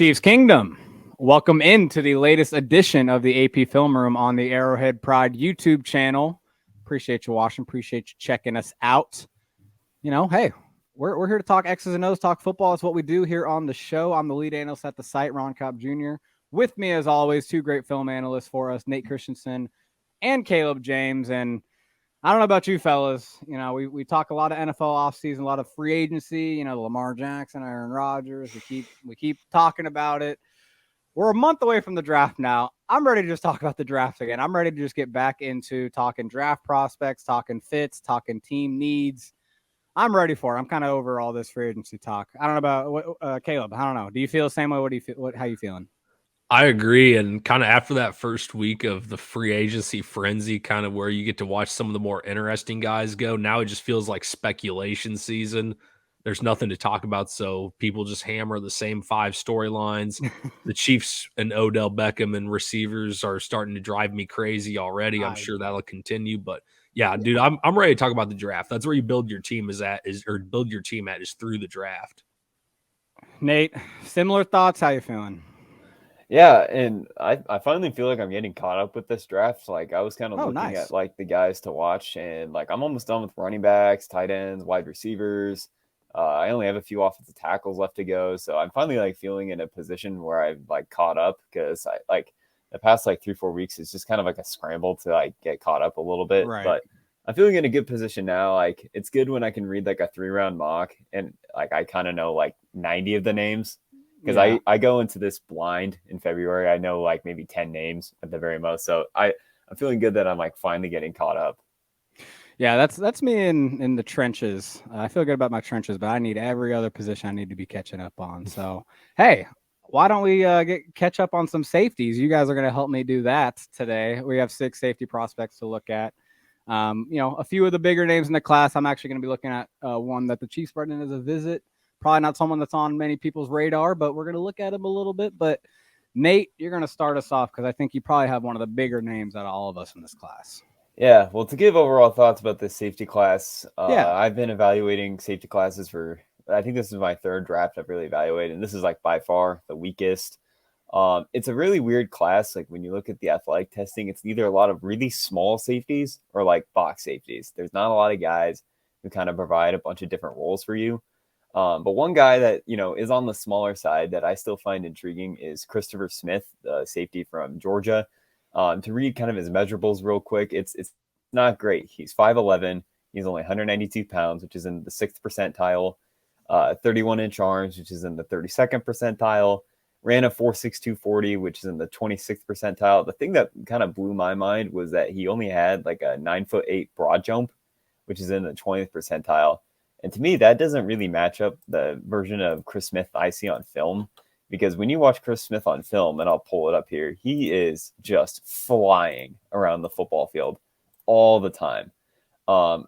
Chiefs Kingdom, welcome into the latest edition of the AP Film Room on the Arrowhead Pride YouTube channel. Appreciate you watching. Appreciate you checking us out. Hey, we're here to talk X's and O's, talk football. It's what we do here on the show. I'm the lead analyst at the site, Ron Kopp Jr. With me, as always, two great film analysts for us, Nate Christensen and Caleb James. And I don't know about you fellas. We talk a lot of NFL offseason, a lot of free agency, Lamar Jackson, Aaron Rodgers. We keep talking about it. We're a month away from the draft now. I'm ready to just talk about the draft again. I'm ready to just get back into talking draft prospects, talking fits, talking team needs. I'm ready for it. I'm kind of over all this free agency talk. I don't know about Caleb. I don't know. Do you feel the same way? What do you feel? How you feeling? I agree. And kind of after that first week of the free agency frenzy, kind of where you get to watch some of the more interesting guys go, now it just feels like speculation season. There's nothing to talk about, so people just hammer the same 5 storylines. The Chiefs and Odell Beckham and receivers are starting to drive me crazy already. I'm sure that'll continue, but yeah, dude, I'm ready to talk about the draft. That's where you build your team is through the draft. Nate, similar thoughts. How you feeling? Yeah, and I finally feel like I'm getting caught up with this draft. Like I was kind of looking at like the guys to watch, and like I'm almost done with running backs, tight ends, wide receivers. I only have a few offensive tackles left to go, so I'm finally like feeling in a position where I've like caught up because I like the past like 3-4 weeks is just kind of like a scramble to like get caught up a little bit. Right. But I'm feeling in a good position now. Like it's good when I can read like a 3-round mock and like I kind of know like 90 of the names. Because I go into this blind in February. I know like maybe 10 names at the very most. So I'm feeling good that I'm like finally getting caught up. Yeah, that's me in the trenches. I feel good about my trenches, but I need every other position I need to be catching up on. So, hey, why don't we catch up on some safeties? You guys are going to help me do that today. We have 6 safety prospects to look at. A few of the bigger names in the class. I'm actually going to be looking at one that the Chiefs brought in as a visit. Probably not someone that's on many people's radar, but we're going to look at him a little bit. But Nate, you're going to start us off because I think you probably have one of the bigger names out of all of us in this class. Yeah, well, to give overall thoughts about this safety class, I've been evaluating safety classes for, I think this is my 3rd draft I've really evaluated, and this is like by far the weakest. It's a really weird class. Like when you look at the athletic testing, it's either a lot of really small safeties or like box safeties. There's not a lot of guys who kind of provide a bunch of different roles for you. But one guy that, is on the smaller side that I still find intriguing is Christopher Smith, the safety from Georgia. To read kind of his measurables real quick, it's not great. He's 5'11". He's only 192 pounds, which is in the 6th percentile. 31-inch arms, which is in the 32nd percentile. Ran a 4.62 40, which is in the 26th percentile. The thing that kind of blew my mind was that he only had like a 9'8" broad jump, which is in the 20th percentile. And to me, that doesn't really match up the version of Chris Smith I see on film. Because when you watch Chris Smith on film, and I'll pull it up here, he is just flying around the football field all the time.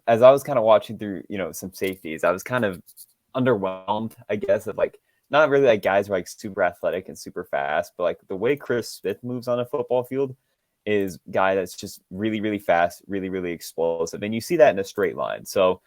As I was kind of watching through, some safeties, I was kind of underwhelmed, I guess, of like, not really like guys who are like super athletic and super fast, but like the way Chris Smith moves on a football field is a guy that's just really, really fast, really, really explosive. And you see that in a straight line. So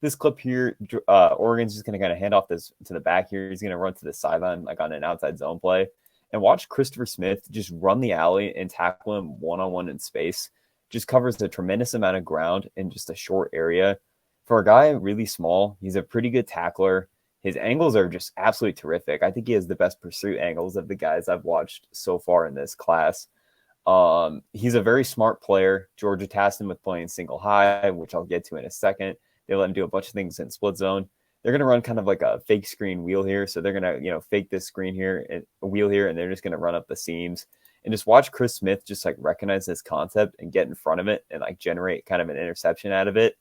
this clip here, Oregon's just going to kind of hand off this to the back here. He's going to run to the sideline like on an outside zone play. And watch Christopher Smith just run the alley and tackle him one-on-one in space. Just covers a tremendous amount of ground in just a short area. For a guy really small, he's a pretty good tackler. His angles are just absolutely terrific. I think he has the best pursuit angles of the guys I've watched so far in this class. He's a very smart player. Georgia tasked him with playing single high, which I'll get to in a second. They let him do a bunch of things in split zone. They're going to run kind of like a fake screen wheel here. So they're going to, fake this screen here and a wheel here, and they're just going to run up the seams and just watch Chris Smith just like recognize this concept and get in front of it and like generate kind of an interception out of it.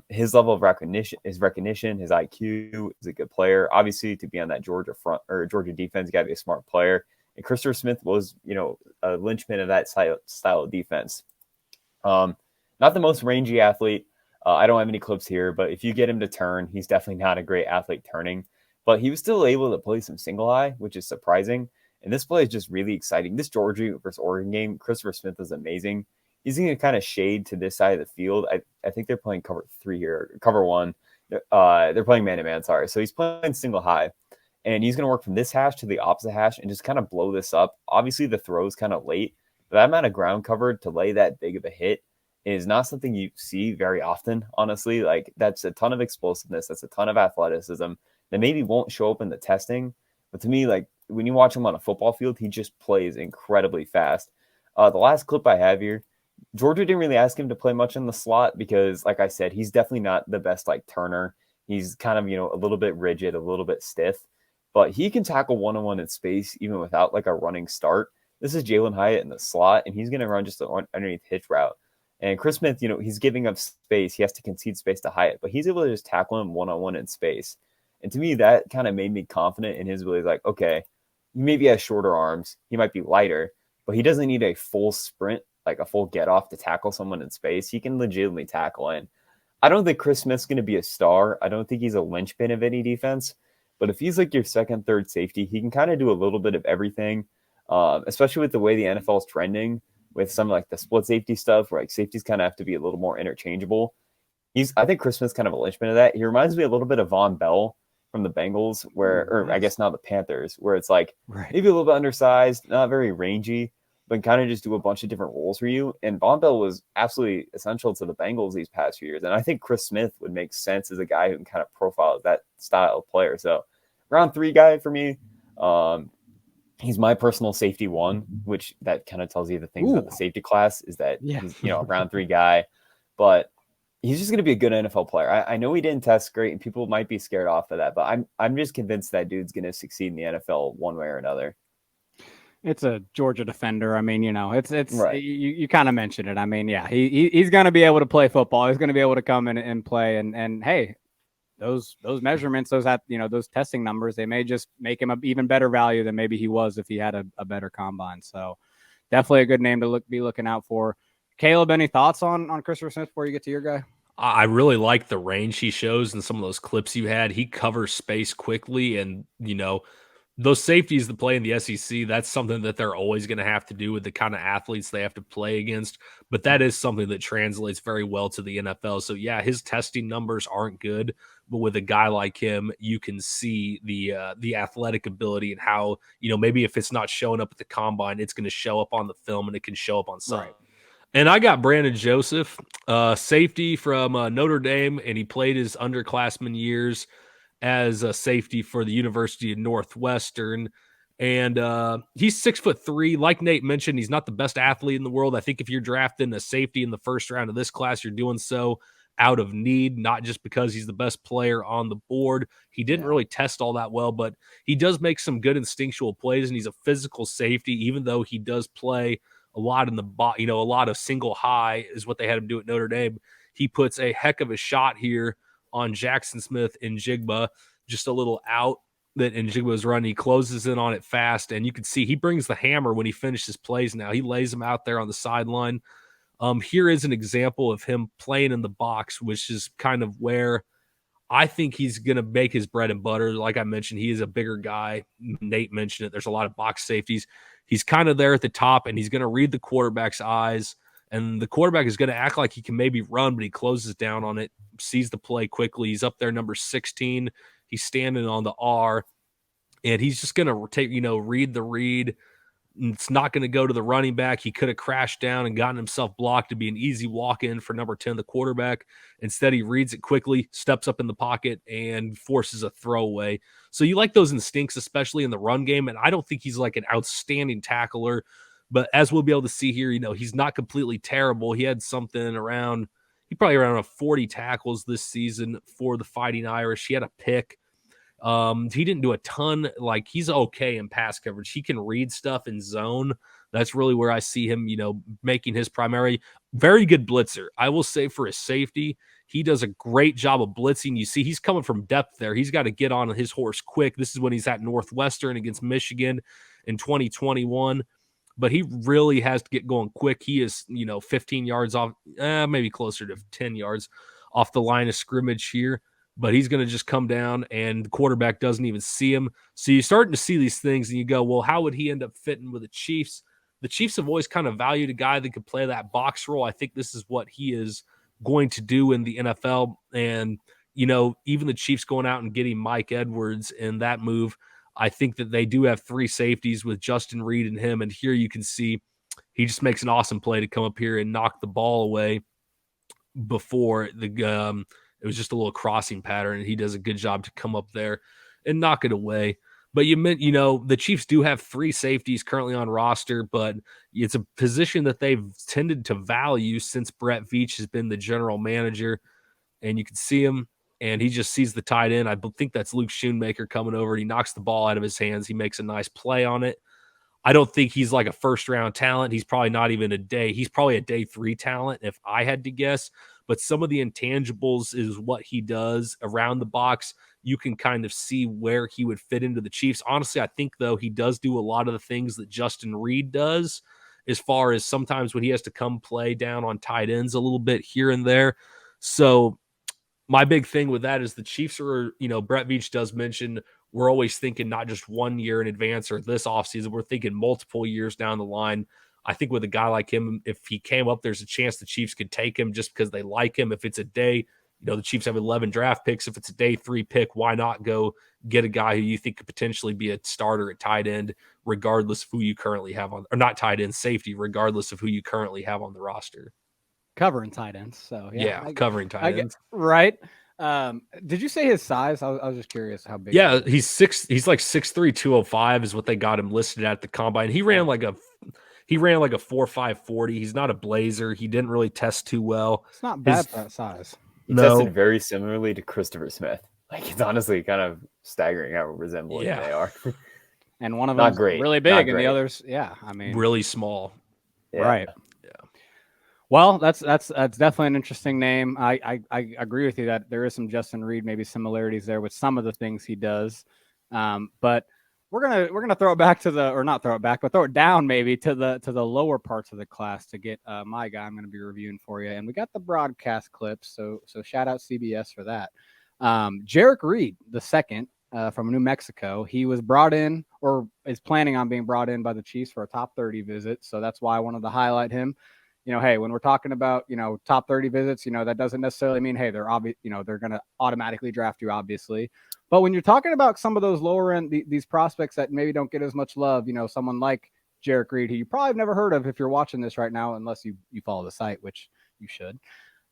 His level of recognition, his IQ is a good player. Obviously, to be on that Georgia front or Georgia defense, you got to be a smart player. And Christopher Smith was, a linchpin of that style of defense. Not the most rangy athlete. I don't have any clips here, but if you get him to turn, he's definitely not a great athlete turning. But he was still able to play some single high, which is surprising. And this play is just really exciting. This Georgia versus Oregon game, Christopher Smith is amazing. He's going to kind of shade to this side of the field. I think they're playing cover 3 here, cover 1. They're playing man-to-man, sorry. So he's playing single high. and he's going to work from this hash to the opposite hash and just kind of blow this up. Obviously, the throw's kind of late, but that amount of ground cover to lay that big of a hit is not something you see very often, honestly. Like, that's a ton of explosiveness. That's a ton of athleticism that maybe won't show up in the testing. But to me, like, when you watch him on a football field, he just plays incredibly fast. The last clip I have here, Georgia didn't really ask him to play much in the slot because, like I said, he's definitely not the best, like, turner. He's kind of, a little bit rigid, a little bit stiff. But he can tackle one-on-one in space even without like a running start. This is Jalen Hyatt in the slot, and he's going to run just an underneath hitch route. And Chris Smith, he's giving up space. He has to concede space to Hyatt, but he's able to just tackle him one-on-one in space. And to me, that kind of made me confident in his ability. Like, okay, he maybe has shorter arms. He might be lighter, but he doesn't need a full sprint, like a full get-off to tackle someone in space. He can legitimately tackle. And I don't think Chris Smith's going to be a star. I don't think he's a linchpin of any defense. But if he's like your second, third safety, he can kind of do a little bit of everything, especially with the way the NFL is trending with some like the split safety stuff where like safeties kind of have to be a little more interchangeable. I think Chris Smith's kind of a linchpin of that. He reminds me a little bit of Von Bell from the Bengals or I guess now the Panthers, where it's like maybe a little bit undersized, not very rangy, but kind of just do a bunch of different roles for you. And Von Bell was absolutely essential to the Bengals these past few years. And I think Chris Smith would make sense as a guy who can kind of profile that style of player. So round 3 guy for me, he's my personal safety 1, which that kind of tells you the things about the safety class is that he's, a round 3 guy, but he's just going to be a good NFL player. I know he didn't test great and people might be scared off of that, but I'm just convinced that dude's going to succeed in the NFL one way or another. It's a Georgia defender. I mean, it's right. You kind of mentioned it. I mean, yeah, he's going to be able to play football. He's going to be able to come in and play. And hey, those measurements, those testing numbers, they may just make him an even better value than maybe he was if he had a better combine. So definitely a good name to be looking out for. Caleb, any thoughts on Christopher Smith before you get to your guy? I really like the range he shows in some of those clips you had. He covers space quickly, and those safeties that play in the SEC, that's something that they're always going to have to do with the kind of athletes they have to play against. But that is something that translates very well to the NFL. So, yeah, his testing numbers aren't good. But with a guy like him, you can see the athletic ability and how, maybe if it's not showing up at the combine, it's going to show up on the film and it can show up on something. Right. And I got Brandon Joseph, safety from Notre Dame, and he played his underclassman years as a safety for the University of Northwestern. And he's 6'3". Like Nate mentioned, he's not the best athlete in the world. I think if you're drafting a safety in the first round of this class, you're doing so out of need, not just because he's the best player on the board. He didn't really test all that well, but he does make some good instinctual plays, and he's a physical safety, even though he does play a lot in the a lot of single high is what they had him do at Notre Dame. He puts a heck of a shot here on Jackson Smith and Njigba, just a little out that Njigba's running. He closes in on it fast, and you can see he brings the hammer when he finishes plays now. He lays him out there on the sideline. Here is an example of him playing in the box, which is kind of where I think he's going to make his bread and butter. Like I mentioned, he is a bigger guy. Nate mentioned it. There's a lot of box safeties. He's kind of there at the top, and he's going to read the quarterback's eyes, and the quarterback is going to act like he can maybe run, but he closes down on it, sees the play quickly. He's up there, number 16. He's standing on the R, and he's just going to take, read the read. It's not going to go to the running back. He could have crashed down and gotten himself blocked to be an easy walk-in for number 10, the quarterback. Instead, he reads it quickly, steps up in the pocket, and forces a throwaway. So you like those instincts, especially in the run game, and I don't think he's like an outstanding tackler, but as we'll be able to see here, he's not completely terrible. He had something around 40 tackles this season for the Fighting Irish. He had a pick. He didn't do a ton. Like, he's okay in pass coverage. He can read stuff in zone. That's really where I see him, making his primary. Very good blitzer. I will say for his safety, he does a great job of blitzing. You see, he's coming from depth there. He's got to get on his horse quick. This is when he's at Northwestern against Michigan in 2021. But he really has to get going quick. He is, 15 yards off, maybe closer to 10 yards off the line of scrimmage here. But he's going to just come down, and the quarterback doesn't even see him. So you're starting to see these things, and you go, well, how would he end up fitting with the Chiefs? The Chiefs have always kind of valued a guy that could play that box role. I think this is what he is going to do in the NFL. And, even the Chiefs going out and getting Mike Edwards in that move, I think that they do have 3 safeties with Justin Reed and him. And here you can see he just makes an awesome play to come up here and knock the ball away before it was just a little crossing pattern. And he does a good job to come up there and knock it away. But the Chiefs do have 3 safeties currently on roster, but it's a position that they've tended to value since Brett Veach has been the general manager. And you can see him, and he just sees the tight end. I think that's Luke Schoonmaker coming over, and he knocks the ball out of his hands. He makes a nice play on it. I don't think he's like a first-round talent. He's probably not even he's probably a day 3 talent if I had to guess. But some of the intangibles is what he does around the box. You can kind of see where he would fit into the Chiefs. Honestly, I think, though, he does do a lot of the things that Justin Reed does, as far as sometimes when he has to come play down on tight ends a little bit here and there. So my big thing with that is the Chiefs are, Brett Veach does mention we're always thinking not just 1 year in advance or this offseason. We're thinking multiple years down the line. I think with a guy like him, if he came up, there's a chance the Chiefs could take him just because they like him. If it's a day, the Chiefs have 11 draft picks. If it's a day 3 pick, why not go get a guy who you think could potentially be a starter at tight end, regardless of who you currently have on, or not tight end, safety, regardless of who you currently have on the roster. Covering tight ends. So covering tight ends. Right. Did you say his size? I was just curious how big. Yeah, he's like 6'3", 205 is what they got him listed at the combine. He ran like a 4.5 40. He's not a blazer. He didn't really test too well. It's not bad for that size. He tested very similarly to Christopher Smith. Like, it's honestly kind of staggering how resembling they are. And one of them really big, and the others, really small. Yeah. Right. Yeah. Well, that's definitely an interesting name. I agree with you that there is some Justin Reed maybe similarities there with some of the things he does. But we're gonna throw it back not throw it back, but throw it down maybe to the lower parts of the class to get my guy I'm going to be reviewing for you. And we got the broadcast clips, so shout out CBS for that. Jerrick Reed II from New Mexico. He was brought in, or is planning on being brought in by the Chiefs for a top 30 visit. So that's why I wanted to highlight him. Hey, when we're talking about, top 30 visits, that doesn't necessarily mean, hey, they're obvious, they're going to automatically draft you, obviously. But when you're talking about some of those lower end, these prospects that maybe don't get as much love, someone like Jerrick Reed, who you probably have never heard of if you're watching this right now, unless you follow the site, which you should.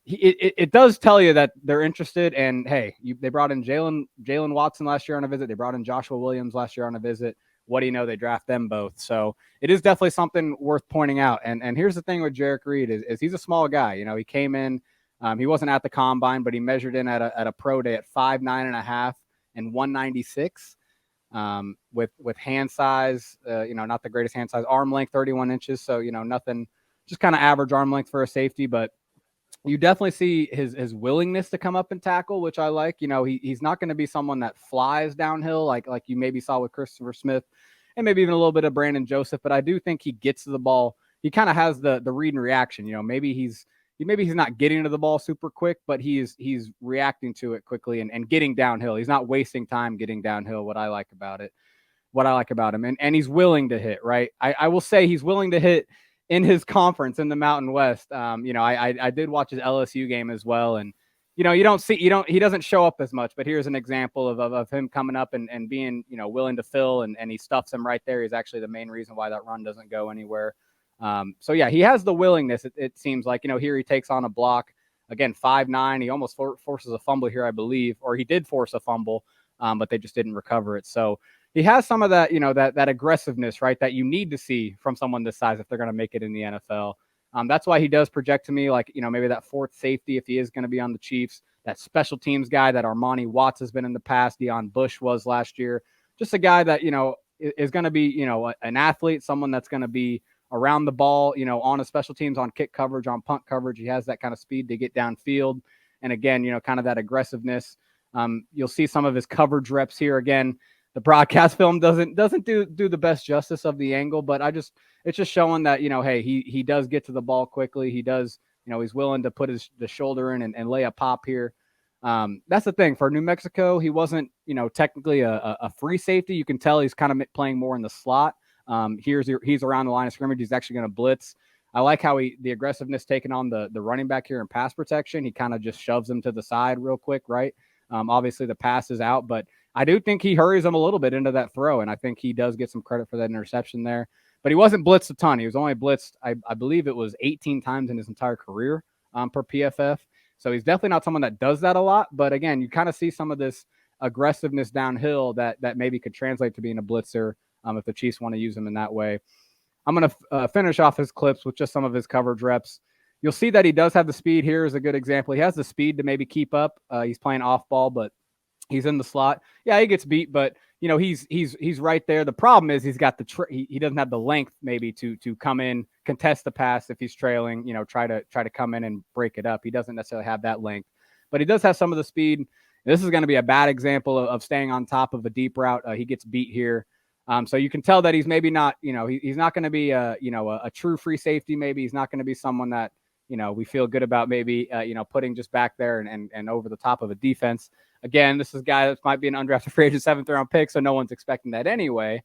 It does tell you that they're interested. And hey, they brought in Jalen Watson last year on a visit. They brought in Joshua Williams last year on a visit. What do you know? They draft them both. So it is definitely something worth pointing out. And here's the thing with Jerrick Reed is he's a small guy. He came in, he wasn't at the combine, but he measured in at a pro day at 5'9.5" and 196 with hand size, not the greatest hand size, arm length 31 inches. So, nothing, just kind of average arm length for a safety, but you definitely see his willingness to come up and tackle, which I like. He's not going to be someone that flies downhill like you maybe saw with Christopher Smith and maybe even a little bit of Brandon Joseph, but I do think he gets to the ball. He kind of has the read and reaction. Maybe he's not getting to the ball super quick, but he's reacting to it quickly and getting downhill. He's not wasting time getting downhill. What I like about him, and he's willing to hit, right? I will say he's willing to hit in his conference in the Mountain West. I did watch his LSU game as well. And, he doesn't show up as much, but here's an example of him coming up and being, willing to fill and he stuffs him right there. He's actually the main reason why that run doesn't go anywhere. So yeah, he has the willingness. It seems like, here he takes on a block again, 5'9". He almost forces a fumble here, I believe, or he did force a fumble, but they just didn't recover it. So he has some of that, that aggressiveness, right, that you need to see from someone this size if they're going to make it in the NFL. That's why he does project to me like, maybe that fourth safety if he is going to be on the Chiefs, that special teams guy that Armani Watts has been in the past, Deion Bush was last year. Just a guy that, is going to be, an athlete, someone that's going to be around the ball, on a special teams, on kick coverage, on punt coverage. He has that kind of speed to get downfield. And again, kind of that aggressiveness. You'll see some of his coverage reps here. Again, the broadcast film doesn't do the best justice of the angle, but it's just showing that, hey, he does get to the ball quickly. He does, he's willing to put the shoulder in and lay a pop here. That's the thing for New Mexico. He wasn't, technically a free safety. You can tell he's kind of playing more in the slot. He's around the line of scrimmage. He's actually going to blitz. I like how the aggressiveness taken on the running back here in pass protection. He kind of just shoves him to the side real quick, right? Obviously the pass is out, but I do think he hurries him a little bit into that throw, and I think he does get some credit for that interception there. But he wasn't blitzed a ton. He was only blitzed, I believe it was 18 times in his entire career per PFF. So he's definitely not someone that does that a lot. But again, you kind of see some of this aggressiveness downhill that maybe could translate to being a blitzer if the Chiefs want to use him in that way. I'm going to finish off his clips with just some of his coverage reps. You'll see that he does have the speed. Here is a good example. He has the speed to maybe keep up. He's playing off ball, but he's in the slot. Yeah, he gets beat, but you know he's right there. The problem is he's got he doesn't have the length maybe to come in, contest the pass if he's trailing. You know, try to come in and break it up. He doesn't necessarily have that length, but he does have some of the speed. This is going to be a bad example of staying on top of a deep route. He gets beat here. So you can tell that he's maybe not, you know, he's not going to be a true free safety. Maybe he's not going to be someone that, you know, we feel good about maybe, putting just back there and over the top of a defense. Again, this is a guy that might be an undrafted free agent 7th round pick, so no one's expecting that anyway.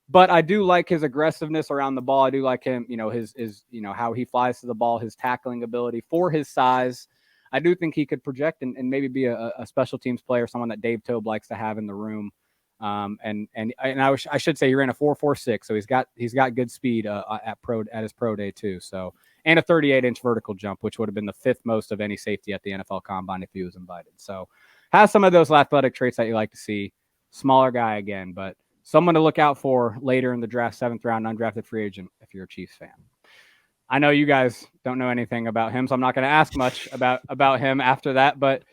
But I do like his aggressiveness around the ball. I do like him, his how he flies to the ball, his tackling ability for his size. I do think he could project and maybe be a special teams player, someone that Dave Tobe likes to have in the room. I should say he ran a 4.46, so he's got good speed at his pro day too. So, and a 38-inch vertical jump, which would have been the 5th most of any safety at the NFL Combine if he was invited. So, has some of those athletic traits that you like to see. Smaller guy again, but someone to look out for later in the draft, 7th round, undrafted free agent if you're a Chiefs fan. I know you guys don't know anything about him, so I'm not going to ask much about him after that. But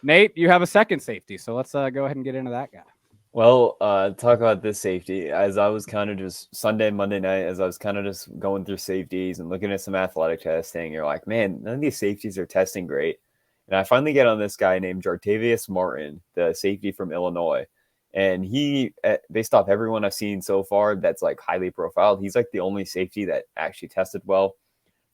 Nate, you have a second safety, so let's go ahead and get into that guy. Well, talk about this safety. As I was kind of just Monday night, as I was kind of just going through safeties and looking at some athletic testing, you're like, man, none of these safeties are testing great. And I finally get on this guy named Jartavius Martin, the safety from Illinois. And he, based off everyone I've seen so far that's like highly profiled, he's like the only safety that actually tested well.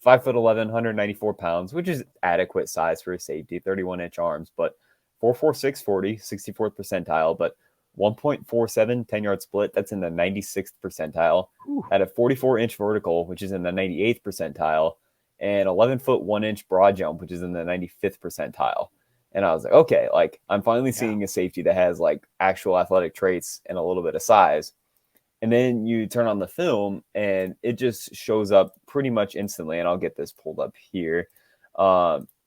5'11", 194 pounds, which is adequate size for a safety, 31-inch arms, but 4.46 40, 64th percentile, but 1.47 10-yard split, that's in the 96th percentile. Ooh. At a 44-inch vertical, which is in the 98th percentile, and 11-foot 1-inch broad jump, which is in the 95th percentile. And I was like, okay, like I'm finally seeing a safety that has like actual athletic traits and a little bit of size. And then you turn on the film and it just shows up pretty much instantly. And I'll get this pulled up here.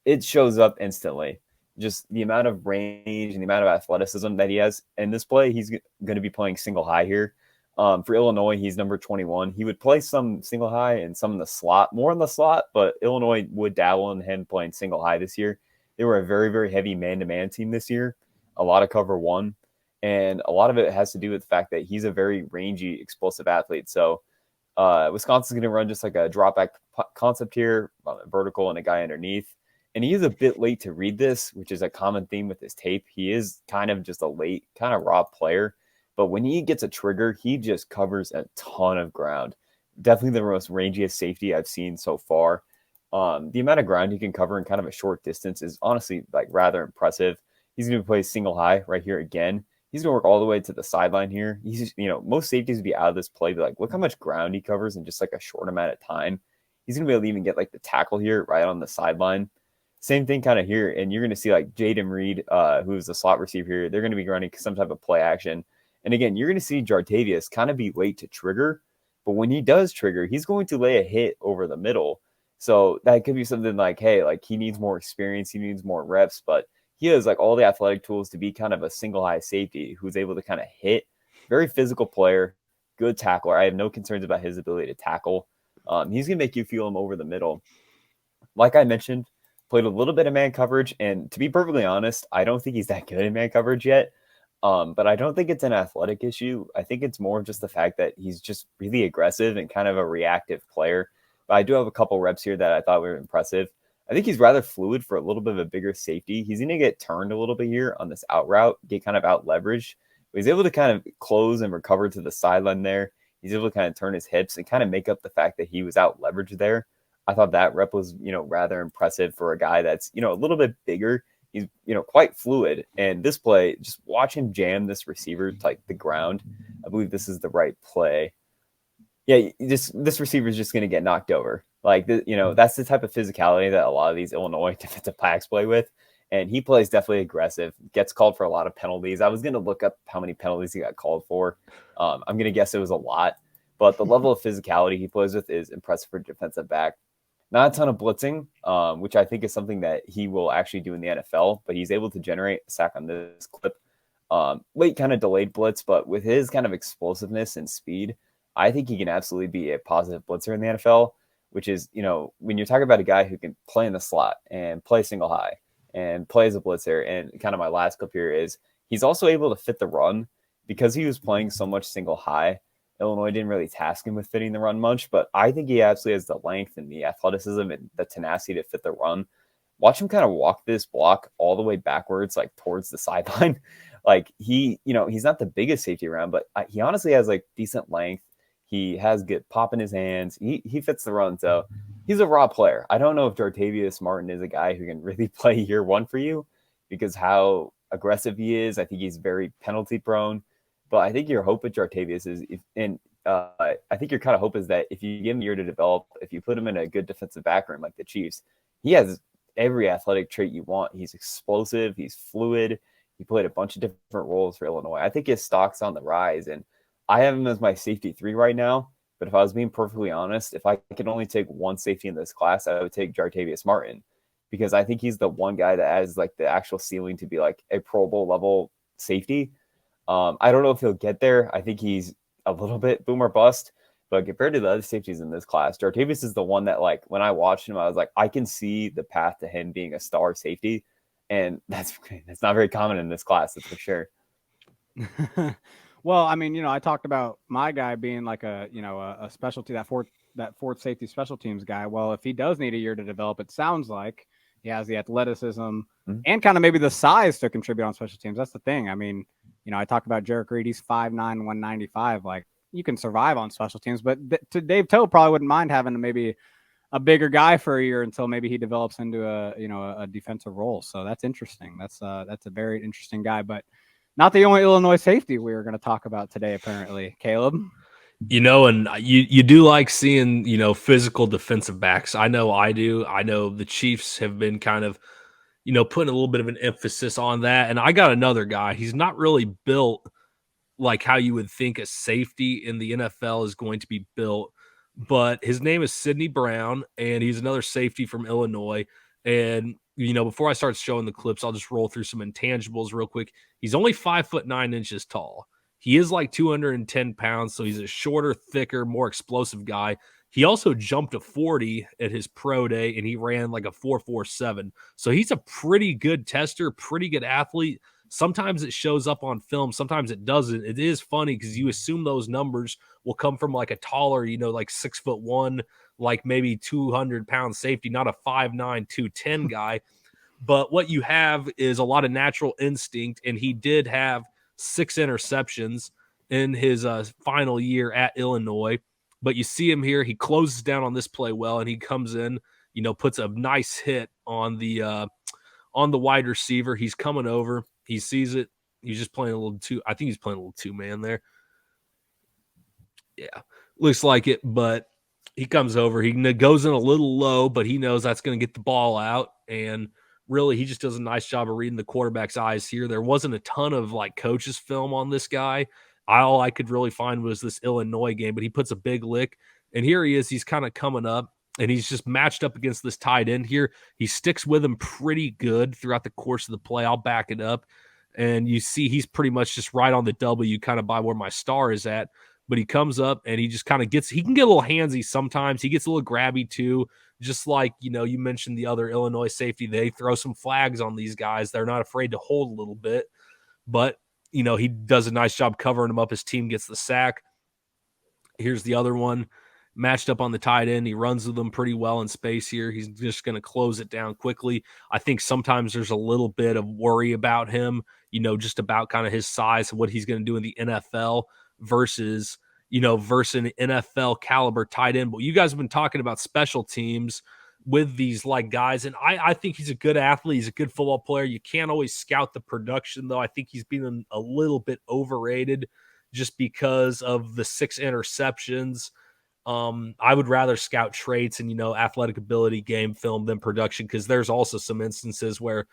It shows up instantly. Just the amount of range and the amount of athleticism that he has in this play. He's going to be playing single high here. For Illinois, he's number 21. He would play some single high and some in the slot, more in the slot, but Illinois would dabble in him playing single high this year. They were a very, very heavy man-to-man team this year, a lot of cover one, and a lot of it has to do with the fact that he's a very rangy, explosive athlete. So Wisconsin's going to run just like a drop-back concept here, vertical and a guy underneath. And he is a bit late to read this, which is a common theme with his tape. He is kind of just a late, kind of raw player. But when he gets a trigger, he just covers a ton of ground. Definitely the most rangiest safety I've seen so far. The amount of ground he can cover in kind of a short distance is honestly like rather impressive. He's going to play single high right here again. He's going to work all the way to the sideline here. He's just, most safeties would be out of this play. But like, look how much ground he covers in just like a short amount of time. He's going to be able to even get like the tackle here right on the sideline. Same thing kind of here. And you're going to see like Jerrick Reed, who's the slot receiver here. They're going to be running some type of play action. And again, you're going to see Jartavius kind of be late to trigger. But when he does trigger, he's going to lay a hit over the middle. So that could be something like, hey, like he needs more experience. He needs more reps. But he has like all the athletic tools to be kind of a single high safety who's able to kind of hit. Very physical player, good tackler. I have no concerns about his ability to tackle. He's going to make you feel him over the middle. Like I mentioned, played a little bit of man coverage. And to be perfectly honest, I don't think he's that good in man coverage yet. But I don't think it's an athletic issue. I think it's more just the fact that he's just really aggressive and kind of a reactive player. But I do have a couple reps here that I thought were impressive. I think he's rather fluid for a little bit of a bigger safety. He's going to get turned a little bit here on this out route, get kind of out leveraged. But he's able to kind of close and recover to the sideline there. He's able to kind of turn his hips and kind of make up the fact that he was out leveraged there. I thought that rep was, rather impressive for a guy that's, a little bit bigger. He's, quite fluid. And this play, just watch him jam this receiver to like the ground. I believe this is the right play. Yeah, this receiver is just going to get knocked over. Like, that's the type of physicality that a lot of these Illinois defensive backs play with. And he plays definitely aggressive, gets called for a lot of penalties. I was going to look up how many penalties he got called for. I'm going to guess it was a lot. But the level of physicality he plays with is impressive for defensive back. Not a ton of blitzing, which I think is something that he will actually do in the NFL, but he's able to generate a sack on this clip. Late kind of delayed blitz, but with his kind of explosiveness and speed, I think he can absolutely be a positive blitzer in the NFL, which is, when you're talking about a guy who can play in the slot and play single high and play as a blitzer, and kind of my last clip here is he's also able to fit the run because he was playing so much single high. Illinois didn't really task him with fitting the run much, but I think he absolutely has the length and the athleticism and the tenacity to fit the run. Watch him kind of walk this block all the way backwards, like towards the sideline. Like he's not the biggest safety around, but he honestly has like decent length. He has good pop in his hands. He fits the run. So he's a raw player. I don't know if Jartavius Martin is a guy who can really play year one for you because how aggressive he is. I think he's very penalty prone. But I think your hope with Jartavius is, I think your kind of hope is that if you give him a year to develop, if you put him in a good defensive back room like the Chiefs, he has every athletic trait you want. He's explosive. He's fluid. He played a bunch of different roles for Illinois. I think his stock's on the rise, and I have him as my safety 3 right now. But if I was being perfectly honest, if I could only take one safety in this class, I would take Jartavius Martin because I think he's the one guy that has like the actual ceiling to be like a Pro Bowl level safety. I don't know if he'll get there. I think he's a little bit boom or bust, but compared to the other safeties in this class, Jartavius is the one that, like, when I watched him, I was like, I can see the path to him being a star safety, and that's not very common in this class, that's for sure. Well, I mean, I talked about my guy being like a specialty, that fourth safety special teams guy. Well, if he does need a year to develop, it sounds like he has the athleticism and kind of maybe the size to contribute on special teams. That's the thing. I mean, I talked about Jerrick Reed. He's 5'9", 195. Like, you can survive on special teams, but to Dave Toe probably wouldn't mind having maybe a bigger guy for a year until maybe he develops into a defensive role. So that's interesting. That's a very interesting guy, but not the only Illinois safety we were going to talk about today, apparently. Caleb? And you do like seeing, physical defensive backs. I know I do. I know the Chiefs have been kind of, putting a little bit of an emphasis on that. And I got another guy. He's not really built like how you would think a safety in the NFL is going to be built, but his name is Sidney Brown, and he's another safety from Illinois. And, before I start showing the clips, I'll just roll through some intangibles real quick. He's only 5'9" tall. He is like 210 pounds, so he's a shorter, thicker, more explosive guy. He also jumped a 40 at his pro day, and he ran like a 4.47. So he's a pretty good tester, pretty good athlete. Sometimes it shows up on film, sometimes it doesn't. It is funny because you assume those numbers will come from like a taller, like 6'1", like maybe 200-pound safety, not a 5'9", 210 guy. But what you have is a lot of natural instinct, and he did have 6 interceptions in his final year at Illinois. But you see him here, he closes down on this play well, and he comes in, puts a nice hit on the wide receiver. He's coming over. He sees it. He's just playing a little I think he's playing a little 2-man there. Yeah, looks like it, but he comes over. He goes in a little low, but he knows that's going to get the ball out. And really, he just does a nice job of reading the quarterback's eyes here. There wasn't a ton of like coaches film on this guy. All I could really find was this Illinois game, but he puts a big lick. And here he is. He's kind of coming up, and he's just matched up against this tight end here. He sticks with him pretty good throughout the course of the play. I'll back it up. And you see he's pretty much just right on the W, kind of by where my star is at. But he comes up, and he just kind of he can get a little handsy sometimes. He gets a little grabby too. Just like, you mentioned the other Illinois safety, they throw some flags on these guys. They're not afraid to hold a little bit. But, he does a nice job covering him up. His team gets the sack. Here's the other one. Matched up on the tight end. He runs with them pretty well in space here. He's just going to close it down quickly. I think sometimes there's a little bit of worry about him, just about kind of his size and what he's going to do in the NFL versus an NFL caliber tight end. But you guys have been talking about special teams with these like guys, and I think he's a good athlete. He's a good football player. You can't always scout the production, though. I think he's been a little bit overrated just because of the 6 interceptions. I would rather scout traits and, athletic ability, game film than production, because there's also some instances where,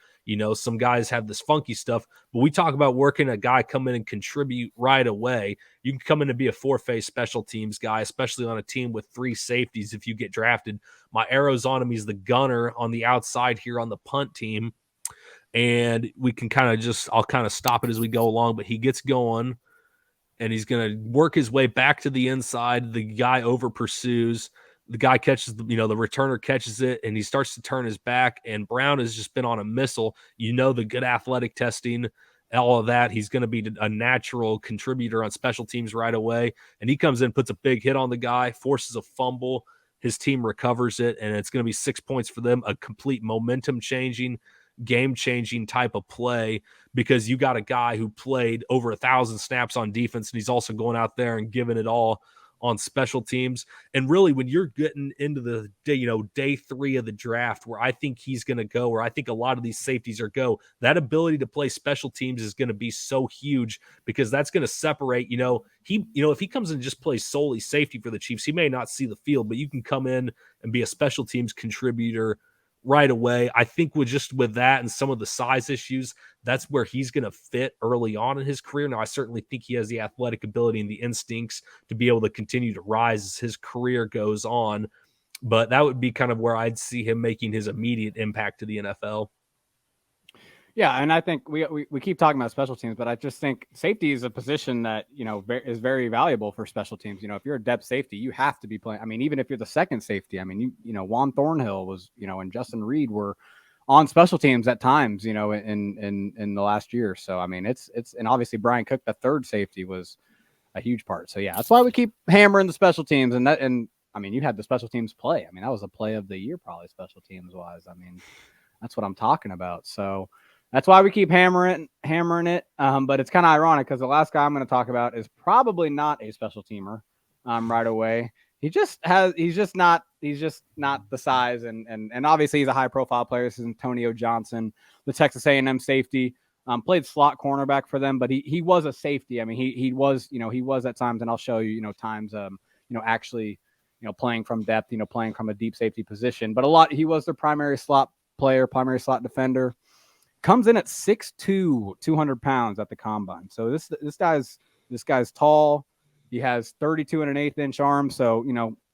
some guys have this funky stuff. But we talk about working a guy come in and contribute right away. You can come in and be a four-phase special teams guy, especially on a team with 3 safeties if you get drafted. My arrow's on him. He's the gunner on the outside here on the punt team. And we can I'll kind of stop it as we go along, but he gets going. And he's going to work his way back to the inside. The guy over pursues. The guy catches, the returner catches it, and he starts to turn his back. And Brown has just been on a missile. The good athletic testing, all of that. He's going to be a natural contributor on special teams right away. And he comes in, puts a big hit on the guy, forces a fumble. His team recovers it, and it's going to be 6 points for them, a complete momentum-changing, game-changing type of play, because you got a guy who played over 1,000 snaps on defense, and he's also going out there and giving it all on special teams. And really, when you're getting into the day 3 of the draft, where I think he's going to go, where I think a lot of these safeties are that ability to play special teams is going to be so huge, because that's going to separate, if he comes in and just plays solely safety for the Chiefs, he may not see the field, but you can come in and be a special teams contributor right away. I think with that and some of the size issues, that's where he's going to fit early on in his career. Now, I certainly think he has the athletic ability and the instincts to be able to continue to rise as his career goes on, but that would be kind of where I'd see him making his immediate impact to the NFL. Yeah, and I think we keep talking about special teams, but I just think safety is a position that, is very valuable for special teams. If you're a depth safety, you have to be playing. I mean, even if you're the second safety, I mean, Juan Thornhill was, and Justin Reed were on special teams at times, in the last year. So, I mean, it's and obviously Brian Cook, the third safety, was a huge part. So, yeah, that's why we keep hammering the special teams. And I mean, you had the special teams play. I mean, that was a play of the year, probably special teams wise. I mean, that's what I'm talking about. So, that's why we keep hammering it. But it's kind of ironic, because the last guy I'm going to talk about is probably not a special teamer right away. He's just not the size. And obviously he's a high profile player. This is Antonio Johnson, the Texas A&M safety, played slot cornerback for them, but he was a safety. I mean, he was at times, and I'll show you, times, actually, playing from depth, playing from a deep safety position, but he was their primary slot player, primary slot defender. Comes in at 6'2", 200 pounds at the combine. So this guy's tall. He has 32 and an eighth inch arm. So,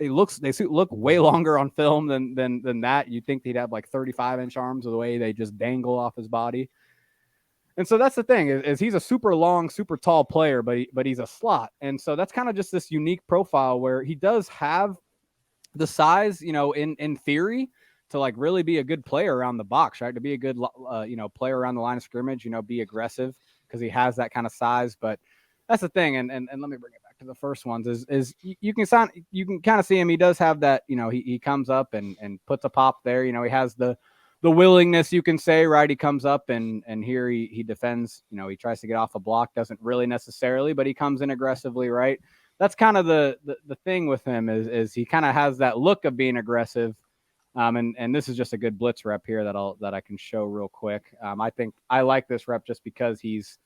they look way longer on film than that. You'd think he'd have like 35-inch arms, the way they just dangle off his body. And so that's the thing is he's a super long, super tall player, but he's a slot. And so that's kind of just this unique profile where he does have the size, in theory, to like really be a good player around the box, right? To be a good, player around the line of scrimmage, be aggressive, because he has that kind of size. But that's the thing. And let me bring it back to the first ones is you can kind of see him. He does have that, he comes up and puts a pop there. He has the willingness, you can say, right? He comes up and here he defends, he tries to get off a block, doesn't really necessarily, but he comes in aggressively, right? That's kind of the thing with him is he kind of has that look of being aggressive. And this is just a good blitz rep here that I can show real quick. I think I like this rep just because he's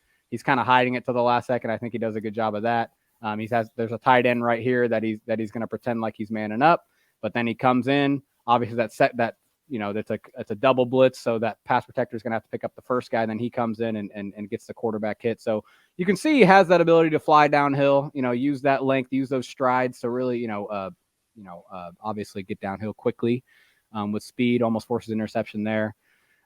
kind of hiding it to the last second. I think he does a good job of that. There's a tight end right here that he's going to pretend like he's manning up, but then he comes in. Obviously, that's a double blitz, so that pass protector is going to have to pick up the first guy. Then he comes in and gets the quarterback hit. So you can see he has that ability to fly downhill. Use that length, use those strides to really obviously get downhill quickly. With speed, almost forces interception there.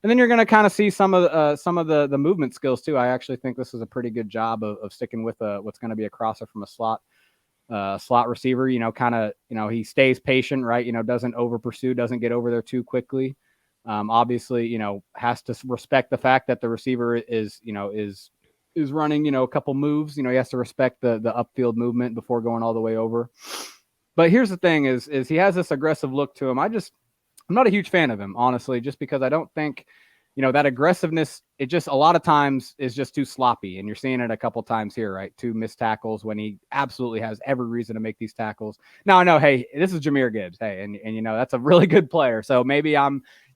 And then you're going to kind of see some of the movement skills too. I actually think this is a pretty good job of sticking with what's going to be a crosser from a slot receiver. He stays patient, right? Doesn't over pursue, doesn't get over there too quickly. Obviously, has to respect the fact that the receiver is running, a couple moves. He has to respect the upfield movement before going all the way over. But here's the thing is he has this aggressive look to him. I'm not a huge fan of him, honestly, just because I don't think, that aggressiveness, it just a lot of times is just too sloppy. And you're seeing it a couple times here, right? 2 missed tackles when he absolutely has every reason to make these tackles. Now I know, hey, this is Jahmyr Gibbs. Hey, and that's a really good player. So maybe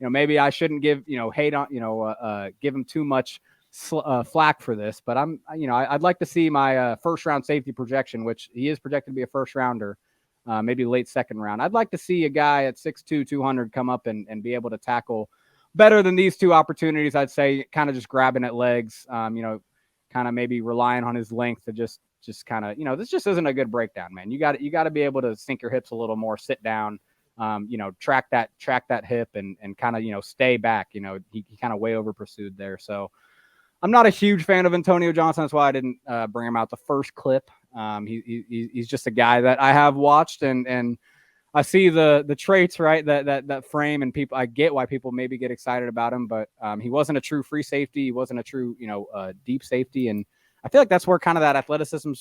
maybe I shouldn't give, hate on, give him too much flack for this, but I'd like to see my first round safety projection, which he is projected to be a first rounder. maybe late second round. I'd like to see a guy at 6'2", 200 come up and be able to tackle better than these two opportunities. I'd say kind of just grabbing at legs, kind of maybe relying on his length to just kind of, this just isn't a good breakdown, man. You got to be able to sink your hips a little more, sit down, track that hip and kind of, stay back. He kind of way over pursued there. So I'm not a huge fan of Antonio Johnson. That's why I didn't bring him out the first clip. He's just a guy that I have watched and I see the traits, right? That frame, and I get why people maybe get excited about him, but he wasn't a true free safety. He wasn't a true, deep safety. And I feel like that's where kind of that athleticism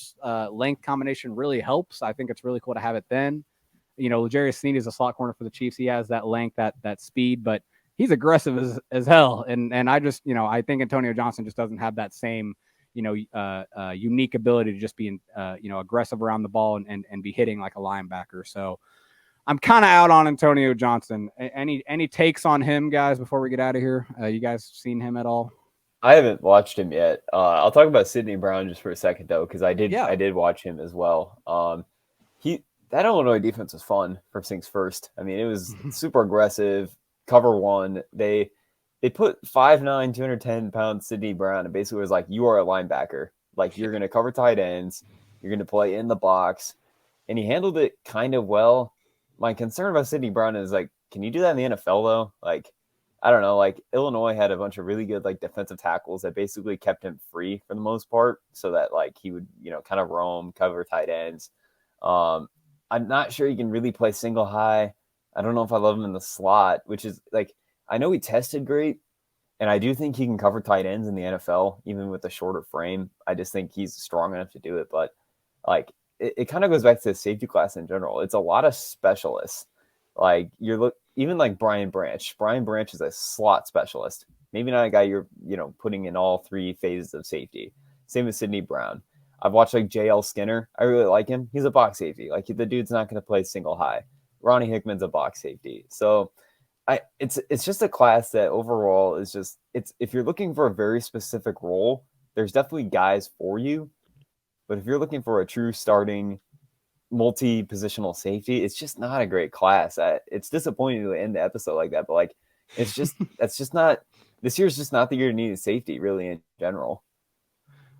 length combination really helps. I think it's really cool to have it then. L'Jarius Sneed is a slot corner for the Chiefs. He has that length, that speed, but he's aggressive as hell. And I just, I think Antonio Johnson just doesn't have that same, unique ability to just be, aggressive around the ball and be hitting like a linebacker. So I'm kind of out on Antonio Johnson. Any takes on him, guys, before we get out of here? You guys seen him at all? I haven't watched him yet. I'll talk about Sidney Brown just for a second, though, because I did watch him as well. That Illinois defense was fun, first things first. I mean, it was super aggressive, cover one. They put 5'9", 210-pound Sidney Brown, and basically was like, you are a linebacker. Like, you're going to cover tight ends. You're going to play in the box. And he handled it kind of well. My concern about Sidney Brown is, like, can you do that in the NFL, though? Like, I don't know. Like, Illinois had a bunch of really good, like, defensive tackles that basically kept him free for the most part so that, like, he would, kind of roam, cover tight ends. I'm not sure he can really play single high. I don't know if I love him in the slot, which is, like, I know he tested great, and I do think he can cover tight ends in the NFL, even with a shorter frame. I just think he's strong enough to do it. But, like, it kind of goes back to the safety class in general. It's a lot of specialists. Like, even like Brian Branch. Brian Branch is a slot specialist. Maybe not a guy you're, putting in all three phases of safety. Same with Sidney Brown. I've watched like JL Skinner. I really like him. He's a box safety. Like, the dude's not going to play single high. Ronnie Hickman's a box safety. So it's just a class that overall is just, if you're looking for a very specific role, there's definitely guys for you. But if you're looking for a true starting multi-positional safety, it's just not a great class. It's disappointing to end the episode like that, but like, it's just, this year's just not the year to need a safety really in general.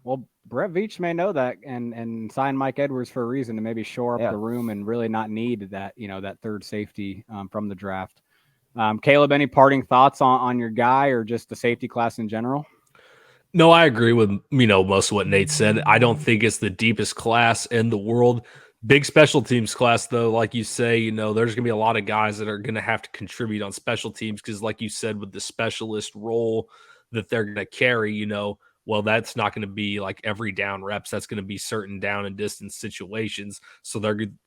Well, Brett Veach may know that and sign Mike Edwards for a reason to maybe shore up the room and really not need that, that third safety from the draft. Caleb, any parting thoughts on your guy or just the safety class in general? No, I agree with, most of what Nate said. I don't think it's the deepest class in the world. Big special teams class, though, like you say, there's going to be a lot of guys that are going to have to contribute on special teams because, like you said, with the specialist role that they're going to carry, well, that's not going to be like every down reps. That's going to be certain down and distance situations. So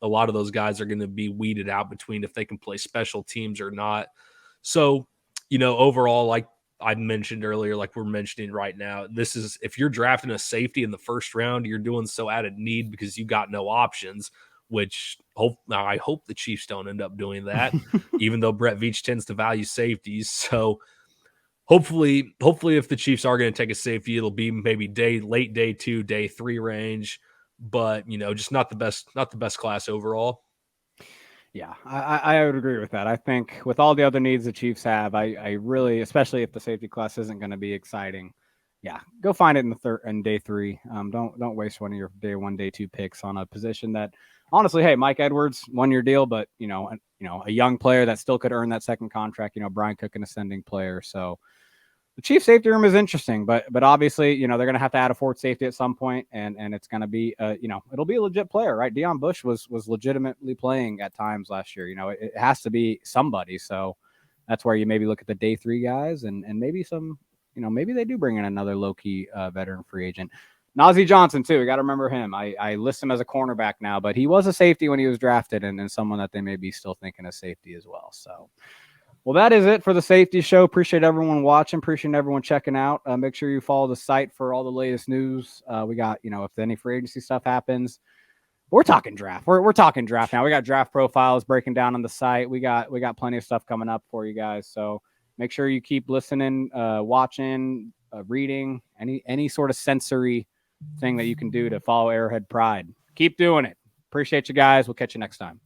a lot of those guys are going to be weeded out between if they can play special teams or not. So, overall, like I mentioned earlier, like we're mentioning right now, this is, if you're drafting a safety in the first round, you're doing so out of need because you got no options, which I hope the Chiefs don't end up doing that, even though Brett Veach tends to value safeties. So hopefully if the Chiefs are going to take a safety, it'll be maybe late day 2, day 3 range, but just not the best class overall. Yeah, I would agree with that. I think with all the other needs the Chiefs have, I really, especially if the safety class isn't going to be exciting, go find it in day 3. Don't waste one of your day 1, day 2 picks on a position that, honestly, hey, Mike Edwards, 1-year deal, but a young player that still could earn that second contract. Brian Cook, an ascending player, so. The Chiefs safety room is interesting, but obviously, they're going to have to add a fourth safety at some point, and it's going to be, it'll be a legit player, right? Deion Bush was legitimately playing at times last year. It has to be somebody. So that's where you maybe look at the day 3 guys and maybe some, maybe they do bring in another low-key veteran free agent. Nazeeh Johnson, too. We got to remember him. I list him as a cornerback now, but he was a safety when he was drafted and someone that they may be still thinking of safety as well. So. Well, that is it for the safety show. Appreciate everyone watching. Appreciate everyone checking out. Make sure you follow the site for all the latest news. We got, if any free agency stuff happens, we're talking draft. We're talking draft now. We got draft profiles breaking down on the site. We got plenty of stuff coming up for you guys. So make sure you keep listening, watching, reading, any sort of sensory thing that you can do to follow Arrowhead Pride. Keep doing it. Appreciate you guys. We'll catch you next time.